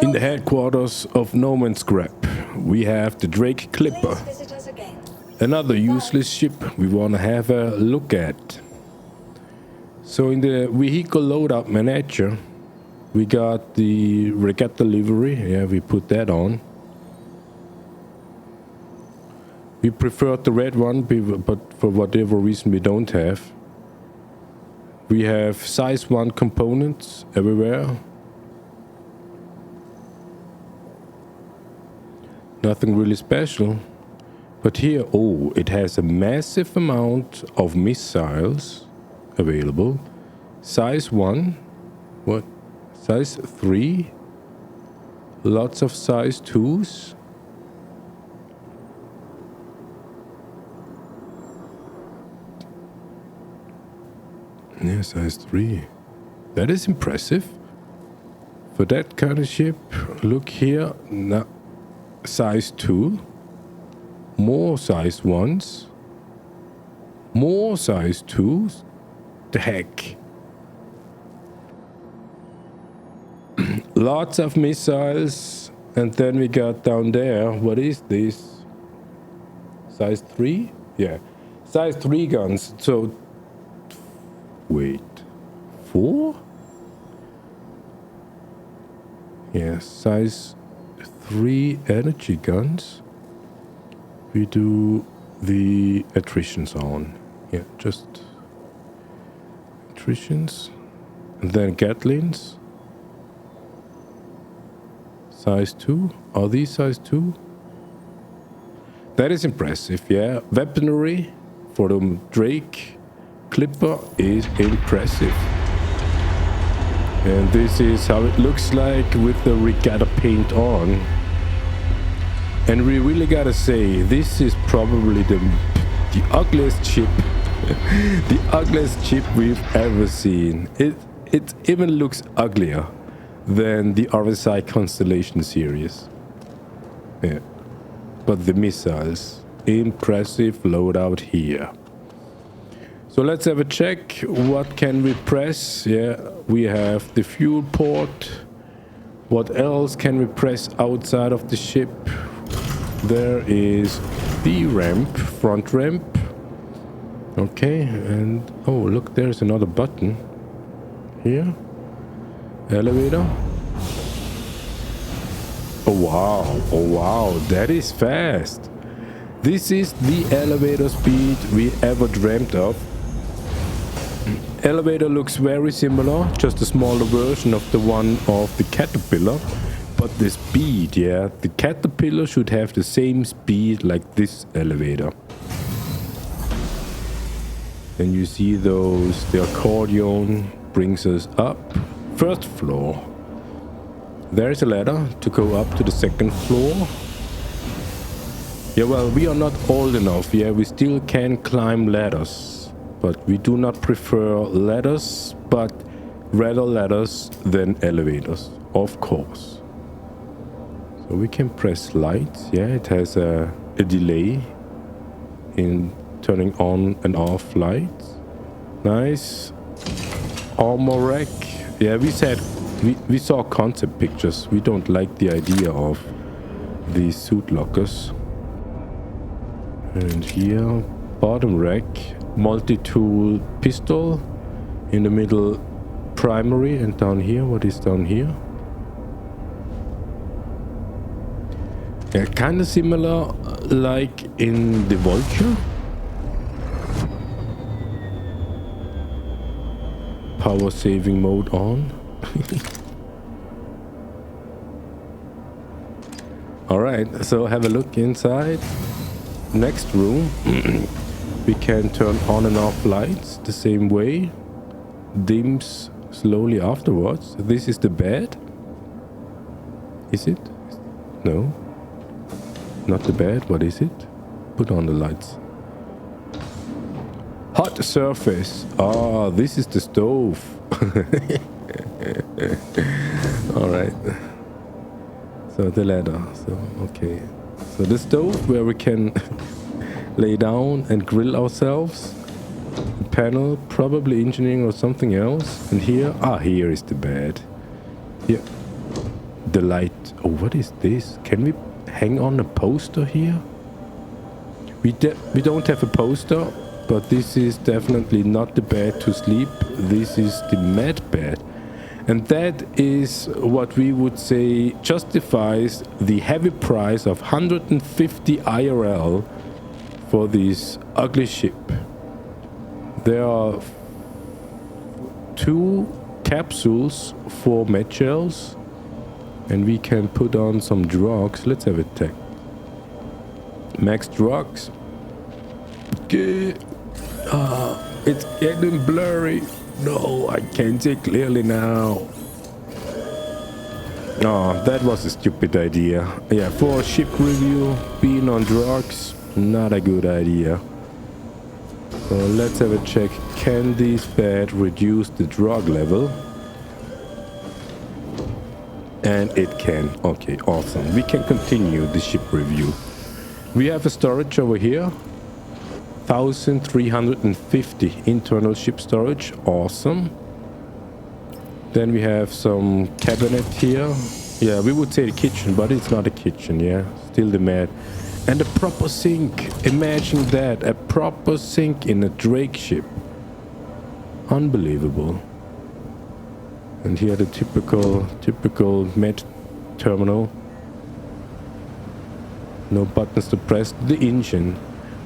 In the headquarters of NOMAN Scrap, we have the Drake Clipper. Another useless ship we want to have a look at. So in the vehicle loadout manager, we got the regatta livery. Yeah, we put that on. We preferred the red one, but for whatever reason we don't have. We have size 1 components everywhere. Nothing really special. But here, oh, it has a massive amount of missiles available. Size 1. What? Size 3. Lots of size 2s. Yeah, size 3. That is impressive. For that kind of ship, look here. Now, size 2. More size 1s. More size 2s. The heck. Lots of missiles. And then we got down there. What is this? Size 3? Yeah. Size 3 guns. So, wait. 4? Yeah, size 3 energy guns. We do the attritions on. Yeah, just attritions. And then Gatlins. Size 2. Are these size 2? That is impressive, yeah. Weaponry for the Drake Clipper is impressive. And this is how it looks like with the regatta paint on. And we really gotta say, this is probably the ugliest ship, the ugliest ship we've ever seen. It even looks uglier than the RSI Constellation series. Yeah. But the missiles, impressive loadout here. So let's have a check. What can we press? Yeah, we have the fuel port. What else can we press outside of the ship? There is the ramp, front ramp. Okay, and oh, look, there's another button here. Elevator. Oh wow, that is fast. This is the elevator speed we ever dreamt of. Elevator looks very similar, just a smaller version of the one of the Caterpillar. But the speed, yeah, the Caterpillar should have the same speed like this elevator. And you see those, the accordion brings us up. First floor. There's a ladder to go up to the second floor. Yeah, well, we are not old enough, yeah, we still can climb ladders. But we do not prefer ladders, but rather ladders than elevators, of course. So we can press lights. Yeah, it has a delay in turning on and off lights. Nice. Armor rack. Yeah, we saw concept pictures. We don't like the idea of these suit lockers. And here, bottom rack, multi-tool pistol. In the middle, primary. And down here, what is down here? Yeah, kind of similar like in the Vulture. Power saving mode on. Alright, so have a look inside. Next room. We can turn on and off lights the same way. Dims slowly afterwards. This is the bed. Is it? No. Not the bed, what is it? Put on the lights. Hot surface. Ah, this is the stove. Alright. So the ladder. So, okay. So the stove where we can lay down and grill ourselves. The panel, probably engineering or something else. And here, here is the bed. Here. the light. Oh, what is this? Can we hang on a poster here? We don't have a poster, but this is definitely not the bed to sleep. This is the med bed. And that is what we would say justifies the heavy price of 150 IRL for this ugly ship. There are 2 capsules for med gels, and we can put on some drugs. Let's have a check. Max drugs. Okay. It's getting blurry. No, I can't see clearly now. Oh, that was a stupid idea. Yeah, for a ship review, being on drugs, not a good idea. So let's have a check. Can this bed reduce the drug level? And it can. Okay, awesome. We can continue the ship review. We have a storage over here. 1,350 internal ship storage. Awesome. Then we have some cabinet here. Yeah, we would say the kitchen, but it's not a kitchen. Yeah, still the mat. And a proper sink. Imagine that. A proper sink in a Drake ship. Unbelievable. And here the typical med terminal. No buttons to press. The engine.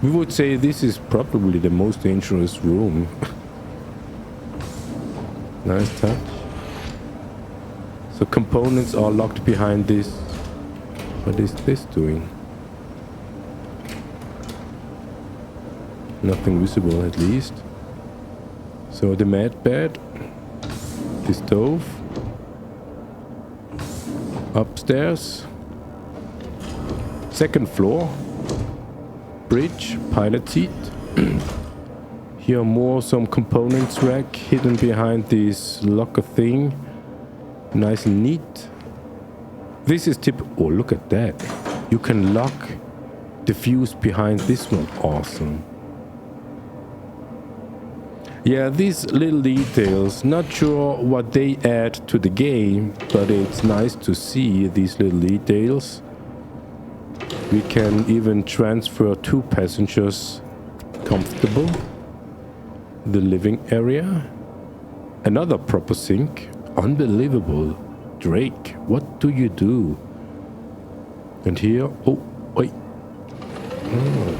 We would say this is probably the most dangerous room. Nice touch. So components are locked behind this. What is this doing? Nothing visible at least. So the med bed. The stove. Upstairs. Second floor. Bridge, pilot seat. Here more some components rack hidden behind this locker thing. Nice and neat. This is oh, look at that. You can lock the fuse behind this one. Awesome. Yeah, these little details, not sure what they add to the game, but it's nice to see these little details. We can even transfer 2 passengers comfortable. The living area. Another proper sink. Unbelievable. Drake, what do you do? And here, oh, wait. Oh.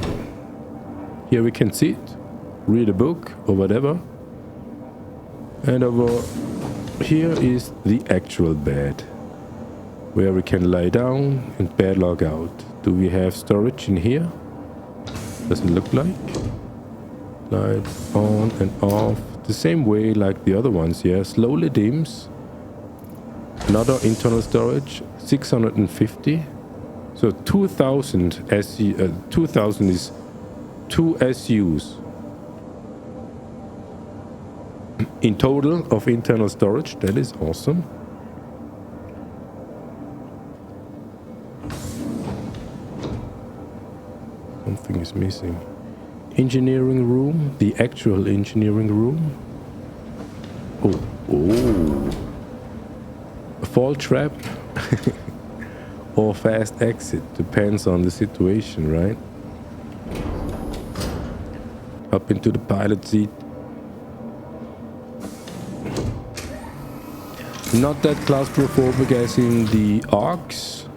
Here we can sit, read a book or whatever. And over here is the actual bed, where we can lie down and bed log out. Do we have storage in here? Doesn't look like. Lights on and off. The same way like the other ones, yeah. Slowly dims. Another internal storage, 650. So 2,000 SU, 2,000 is 2 SUs. In total of internal storage. That is awesome. Something is missing. Engineering room, the actual engineering room. Oh, a fall trap or fast exit, depends on the situation, right? Up into the pilot seat. Not that claustrophobic as in the ARCs.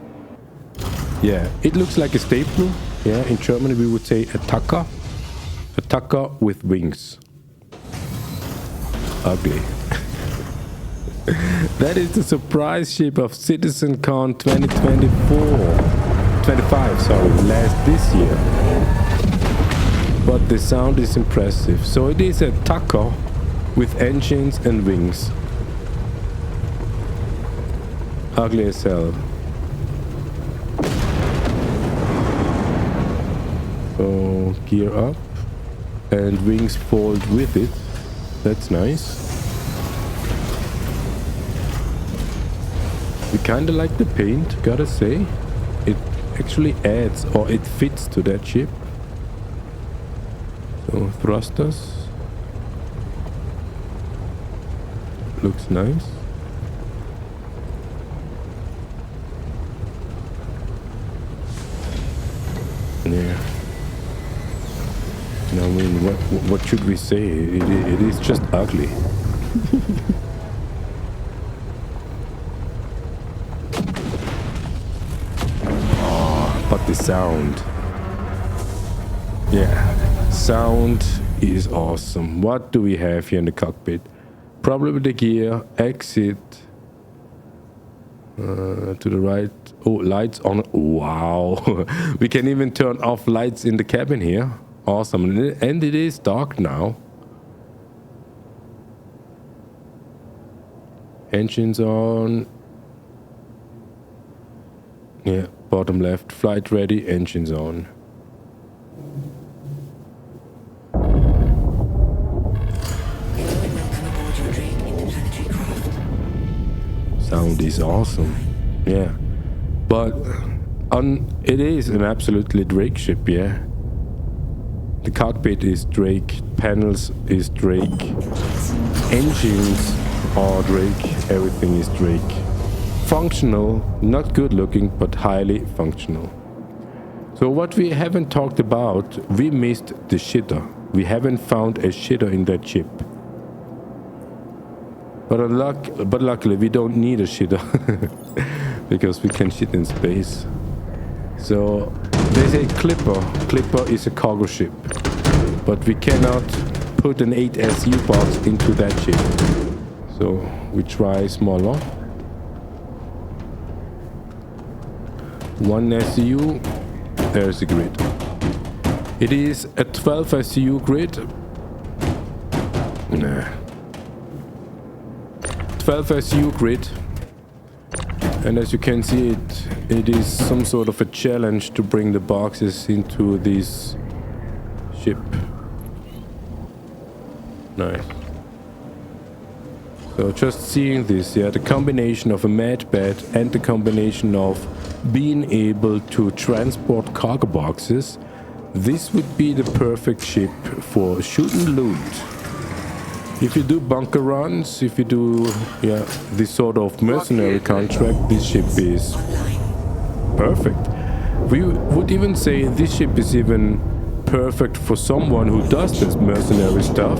Yeah, it looks like a staple. Yeah, in Germany we would say a Tacker. A Tacker with wings. Ugly. That is the surprise ship of CitizenCon 25, sorry, this year. But the sound is impressive. So it is a Tacker with engines and wings. Ugly as hell. So gear up and wings fold with it. That's nice. We kinda like the paint, gotta say. It actually adds, or it fits to that ship. So thrusters. Looks nice. Yeah. I mean, what should we say? It is just ugly. But the sound. Yeah, sound is awesome. What do we have here in the cockpit? Probably the gear, exit, to the right. Oh, lights on. Wow. We can even turn off lights in the cabin here. Awesome. And it is dark now. Engines on. Yeah, bottom left. Flight ready, engines on. Sound is awesome. Yeah. But it is an absolutely Drake ship, yeah. The cockpit is Drake, panels is Drake, engines are Drake, everything is Drake. Functional, not good looking, but highly functional. So what we haven't talked about, we missed the shitter. We haven't found a shitter in that ship. But luckily we don't need a shitter because we can shit in space. So they say Clipper. Clipper is a cargo ship, but we cannot put an 8 SU box into that ship. So we try smaller. 1 SU. There's the grid. It is a 12 SU grid. Nah. 12 SU grid. And as you can see, it is some sort of a challenge to bring the boxes into this ship. Nice. So just seeing this, yeah, the combination of a mad bed and the combination of being able to transport cargo boxes, this would be the perfect ship for shoot and loot. If you do bunker runs, if you do this sort of mercenary contract, this ship is perfect. We would even say this ship is even perfect for someone who does this mercenary stuff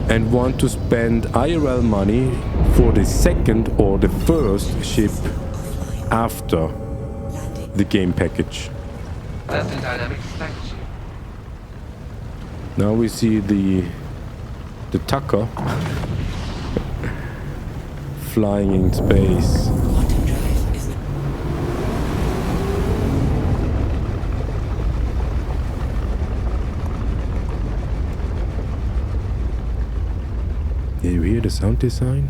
and want to spend IRL money for the second or the first ship after the game package. Now we see the Tucker flying in space. Did you hear the sound design?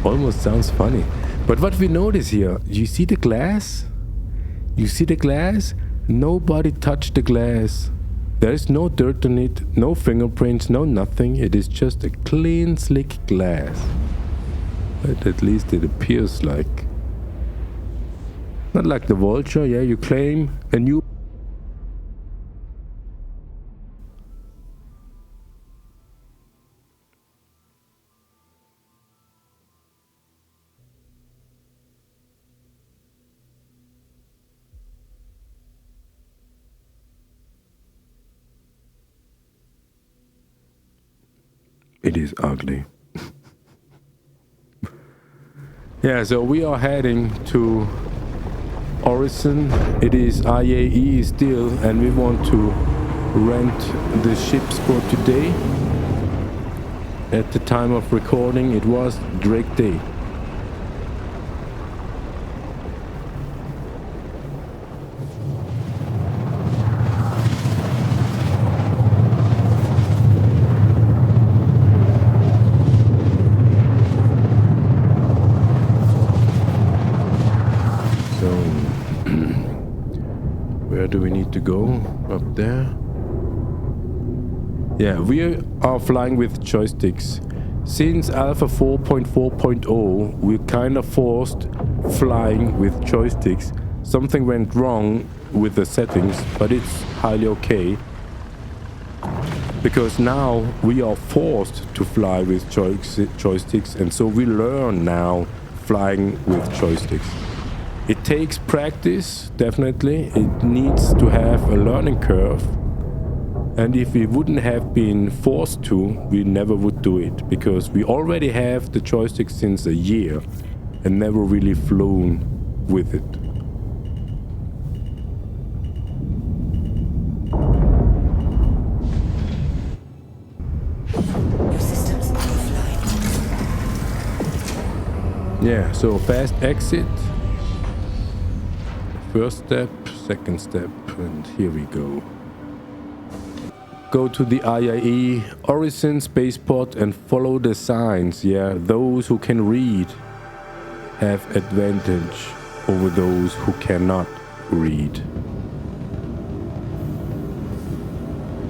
Almost sounds funny. But what we notice here, you see the glass? You see the glass? Nobody touched the glass. There is no dirt on it, no fingerprints, no nothing. It is just a clean, slick glass. But at least it appears like. Not like the Vulture, yeah, you claim a new. It is ugly. Yeah, so we are heading to Orison. It is IAE still, and we want to rent the ships for today. At the time of recording, it was Drake Day. Do we need to go up there? Yeah, we are flying with joysticks. Since Alpha 4.4.0, we're kind of forced flying with joysticks. Something went wrong with the settings, but it's highly okay. because now we are forced to fly with joysticks, and so we learn now flying with joysticks. It takes practice, definitely. It needs to have a learning curve. And if we wouldn't have been forced to, we never would do it, because we already have the joystick since a year and never really flown with it. Yeah, so fast exit. First step, second step, and here we go. Go to the IIE Orison spaceport and follow the signs. Yeah, those who can read have advantage over those who cannot read.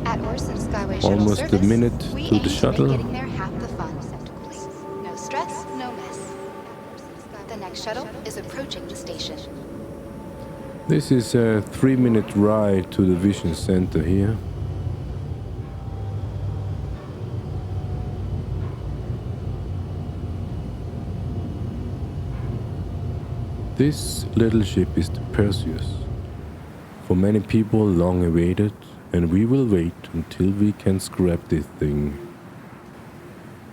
At Orson Skyway Almost Shuttle a minute service, to the shuttle. getting there half the fun. No stress, no mess. The next shuttle is approaching the station. This is a 3-minute ride to the Vision Center here. This little ship is the Perseus. For many people, long awaited, and we will wait until we can scrap this thing.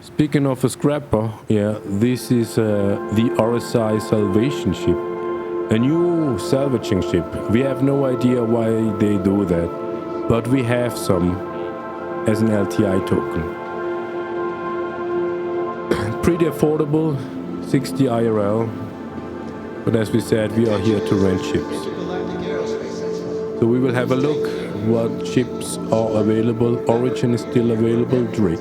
Speaking of a scrapper, yeah, this is the RSI Salvation ship, a new salvaging ship. We have no idea why they do that, but we have some as an LTI token. Pretty affordable, 60 IRL. But as we said, we are here to rent ships. So we will have a look what ships are available. Origin is still available, Drake,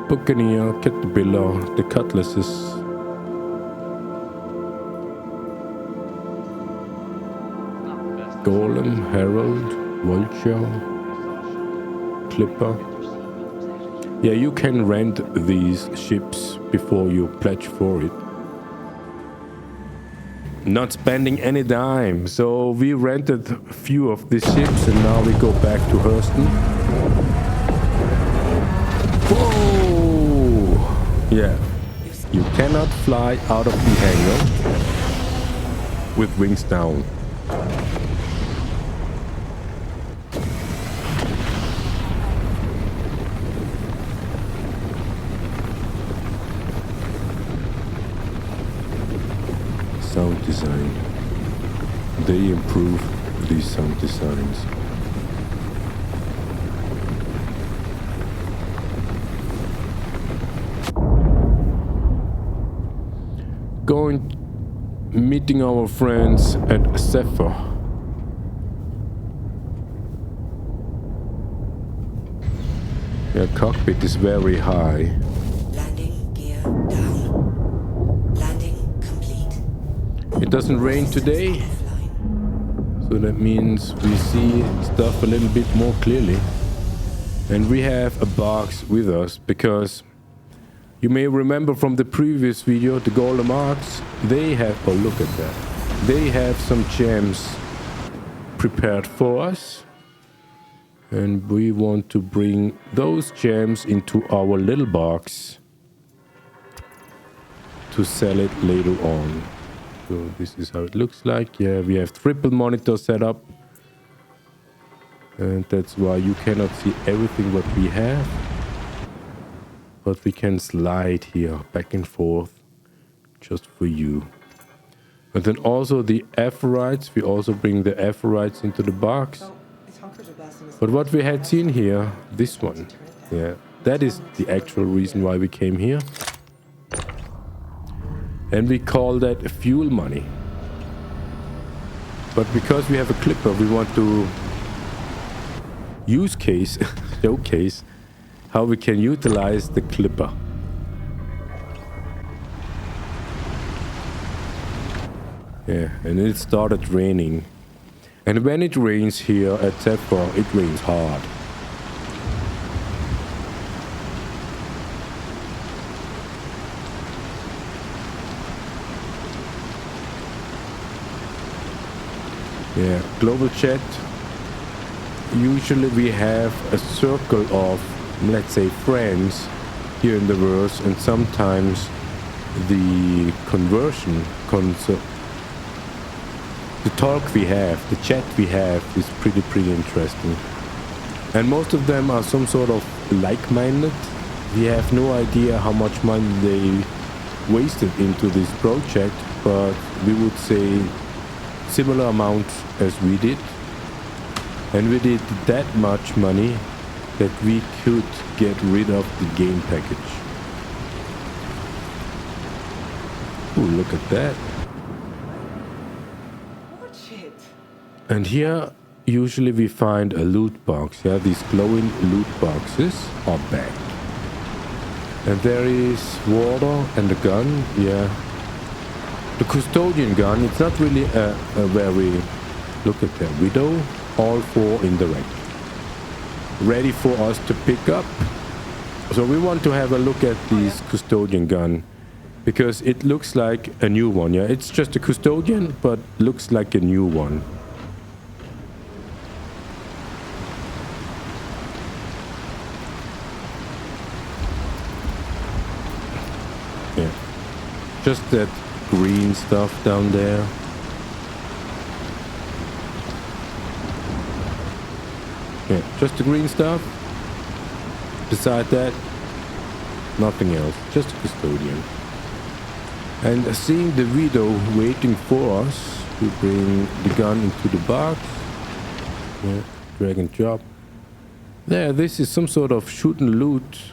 Buccaneer, Caterpillar, the Cutlasses. Golem, Herald, Vulture, Clipper. Yeah, you can rent these ships before you pledge for it. Not spending any dime. So we rented a few of these ships and now we go back to Hurston. Whoa! Yeah. You cannot fly out of the hangar with wings down. Sound design. They improve these sound designs. Meeting our friends at Zephyr. Their cockpit is very high. Landing gear down. Landing complete. It doesn't rain today, so that means we see stuff a little bit more clearly. And we have a box with us because you may remember from the previous video, the Golem Arts, they have, oh look at that, they have some gems prepared for us. And we want to bring those gems into our little box to sell it later on. So this is how it looks like. Yeah, we have triple monitor set up. And that's why you cannot see everything what we have. But we can slide here back and forth just for you. And then also the Aphorites, we also bring the Aphorites into the box. But what we had seen here, this one, yeah, that is the actual reason why we came here. And we call that fuel money. But because we have a clipper, we want to showcase how we can utilize the clipper. Yeah, and it started raining. And when it rains here at Zephyr, it rains hard. Yeah, global chat. usually we have a circle of, let's say, friends here in the verse, and sometimes the the talk we have, the chat we have is pretty interesting. And most of them are some sort of like-minded. We have no idea how much money they wasted into this project, but we would say similar amount as we did. And we did that much money that we could get rid of the game package. Ooh, look at that. And here, usually we find a loot box. Yeah, these glowing loot boxes are back. And there is water and a gun. Yeah. The custodian gun, it's not really a very... Look at that. Widow, all four in the rack. Ready for us to pick up. So we want to have a look at this custodian gun, because it looks like a new one. Yeah, it's just a custodian, but looks like a new one. Yeah, just that green stuff down there. Yeah, just the green stuff. Beside that, nothing else. Just a custodian. And seeing the widow waiting for us, we bring the gun into the box. Yeah, drag and drop. Yeah, this is some sort of shoot and loot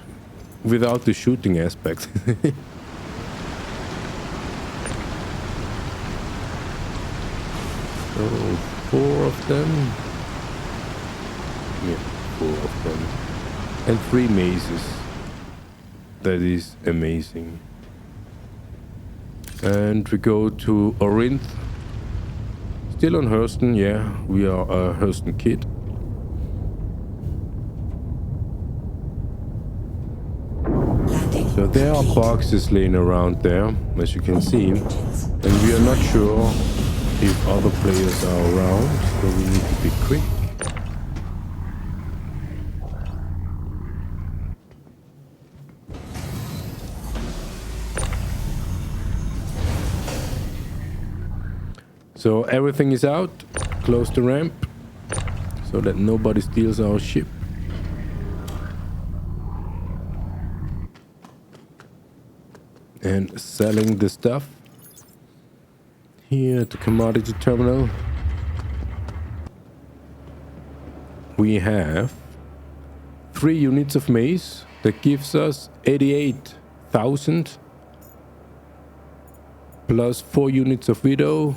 without the shooting aspect. So, 4 of them. Yeah, 4 of them. And 3 mazes. That is amazing. And we go to Orinth. Still on Hurston, yeah. We are a Hurston kid. So there are boxes laying around there, as you can see. And we are not sure if other players are around, so we need to be quick. So everything is out. Close the ramp so that nobody steals our ship. And selling the stuff here at the commodity terminal. We have 3 units of mace that gives us 88,000 plus 4 units of widow,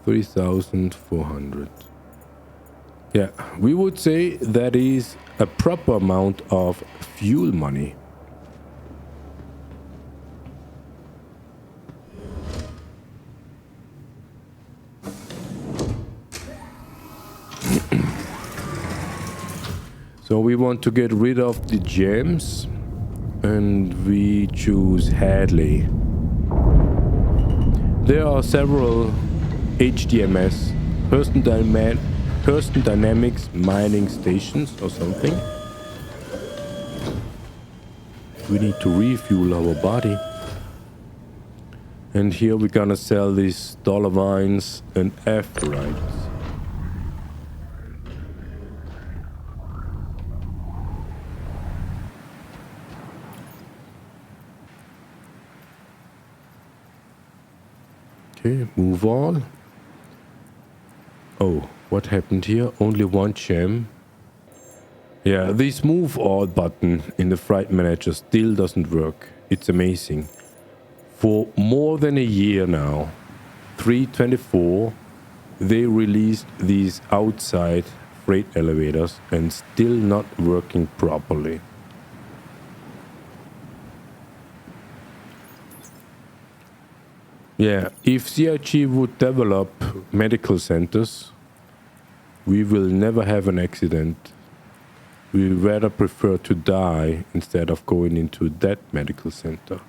3,400. Yeah, we would say that is a proper amount of fuel money. So we want to get rid of the gems, and we choose Hadley. There are several HDMS, Hurston Dynamics mining stations or something. We need to refuel our body. And here we're gonna sell these dollar vines and apherites. Okay, move on. Oh, what happened here? Only 1 gem. Yeah, this move all button in the Flight Manager still doesn't work. It's amazing. For more than a year now, 324, they released these outside freight elevators and still not working properly. Yeah, if CIG would develop medical centers, we will never have an accident. We rather prefer to die instead of going into that medical center.